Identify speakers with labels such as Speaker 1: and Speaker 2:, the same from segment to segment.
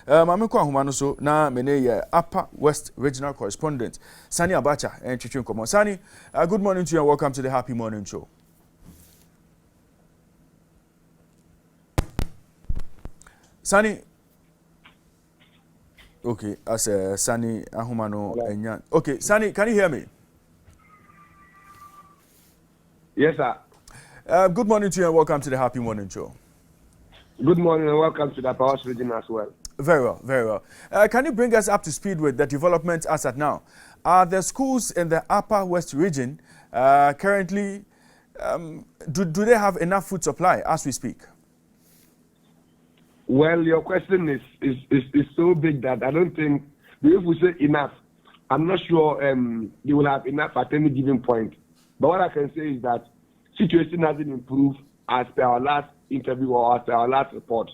Speaker 1: Mame kwa humano so na mene ye Upper West Regional Correspondent Sani Abacha and Chichun Komo. Sani, good morning to you and welcome to the Happy Morning Show. Sani, okay, as Sani Ahumano Enyan. Okay, Sani, can you hear me?
Speaker 2: Yes, sir.
Speaker 1: Good morning to you and welcome to the Happy Morning Show.
Speaker 2: Good morning and welcome to the Upper West Region as well.
Speaker 1: Very well, very well. Can you bring us up to speed with the development as at now? Are the schools in the Upper West Region currently, do they have enough food supply as we speak?
Speaker 2: Well, your question is so big that I don't think, if we say enough, I'm not sure they will have enough at any given point. But what I can say is that situation hasn't improved as per our last interview or as per our last report.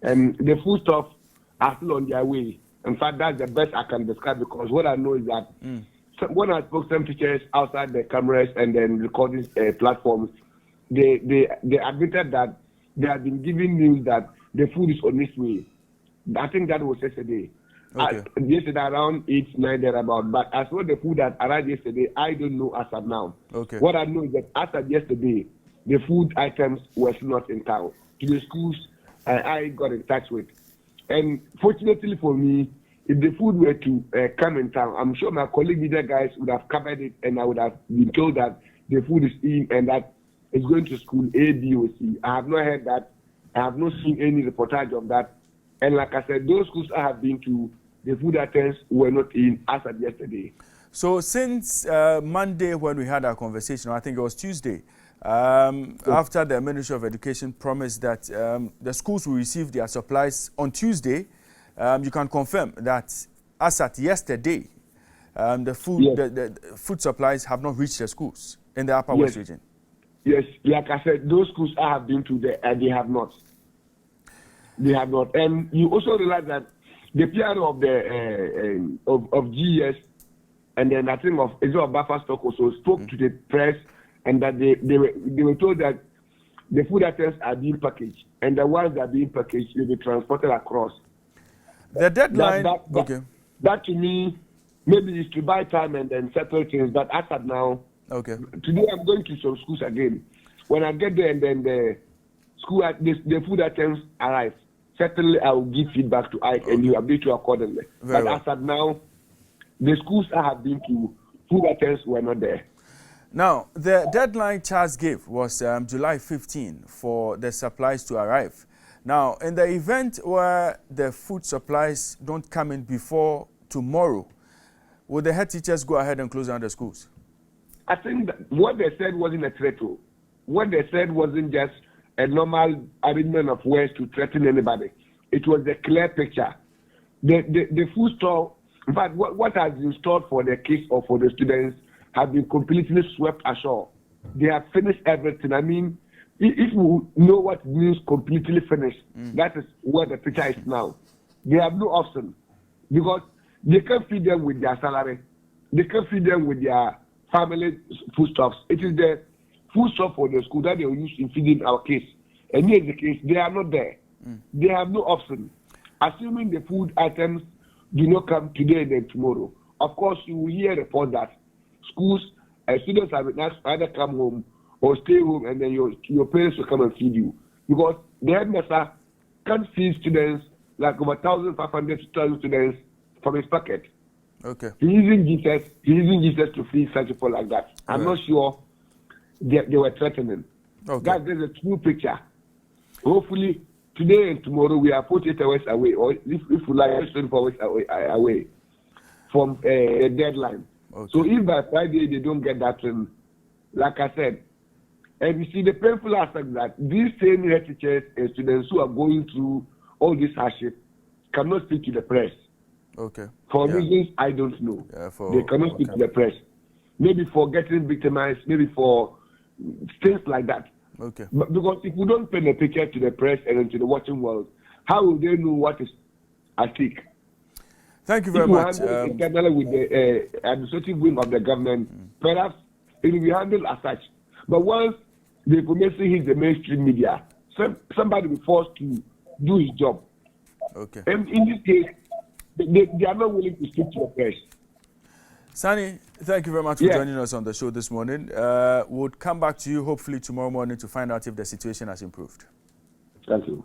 Speaker 2: The foodstuffs are still on their way. In fact, that's the best I can describe, because what I know is that when I spoke to some teachers outside the cameras and then recording platforms, they admitted that they have been giving news that the food is on its way. I think that was yesterday.
Speaker 1: Okay.
Speaker 2: Yesterday around 8, 9 thereabout. But as for the food that arrived yesterday, I don't know as of now.
Speaker 1: Okay.
Speaker 2: What I know is that as of yesterday, the food items were not in town. To the schools I got in touch with. And fortunately for me, if the food were to come in town, I'm sure my colleague media guys would have covered it, and I would have been told that the food is in and that it's going to school A, B, or C. I have not heard that. I have not seen any reportage of that. And like I said, those schools I have been to, the food items were not in as of yesterday.
Speaker 1: So since Monday when we had our conversation, I think it was Tuesday, after the Ministry of Education promised that the schools will receive their supplies on Tuesday, you can confirm that as at yesterday, the food supplies have not reached the schools in the Upper West Region.
Speaker 2: Yes, like I said, those schools I have been to, they have not. They have not. And you also realize that the PR of the of GES, and then I think of Israel Buffer Stock also spoke to the press, and that they were told that the food items are being packaged, and the ones that are being packaged will be transported across.
Speaker 1: The deadline,
Speaker 2: that to me, maybe is to buy time and then settle things, but as of now, today I'm going to some schools again. When I get there and then the food items arrive, certainly I will give feedback to Ike and you update you accordingly. But as of now, the schools I have been to, food items were not there.
Speaker 1: Now, the deadline Charles gave was July 15 for the supplies to arrive. Now, in the event where the food supplies don't come in before tomorrow, will the head teachers go ahead and close down the schools?
Speaker 2: I think that what they said wasn't a threat. What they said wasn't just a normal arrangement of words to threaten anybody. It was a clear picture. The food store, in fact, what has been stored for the kids or for the students have been completely swept ashore. They have finished everything. I mean, if you know what it means completely finished, that is where the picture is now. They have no option because they can't feed them with their salary. They can't feed them with their family foodstuffs. It is the foodstuff for the school that they will use in feeding our kids. And here's the case, they are not there. They have no option. Assuming the food items do not come today and then tomorrow, of course you will hear reports that schools, students have been asked to either come home or stay home, and then your parents will come and feed you. Because the headmaster can't feed students like over 1,500 to 2,000 students from his pocket.
Speaker 1: Okay.
Speaker 2: He's using Jesus to feed such people like that. I'm not sure they were threatening. That is a true picture. Hopefully, today and tomorrow we are 48 hours away, or if we like 24 hours away from a deadline. So if by Friday they don't get that, like I said, and you see the painful aspect that these same head teachers and students who are going through all this hardship cannot speak to the press. For reasons I don't know. They cannot speak to the press. Maybe for getting victimized, maybe for things like that. But because if we don't paint a picture to the press and to the watching world, how will they know what is at stake?
Speaker 1: Thank you very much.
Speaker 2: Internally with the administrative wing of the government, perhaps it will be handled as such. But once the information hits the mainstream media, somebody will be forced to do his job.
Speaker 1: Okay.
Speaker 2: And in this case, they are not willing to stick to the press.
Speaker 1: Sani, thank you very much for joining us on the show this morning. We'll come back to you hopefully tomorrow morning to find out if the situation has improved.
Speaker 2: Thank you.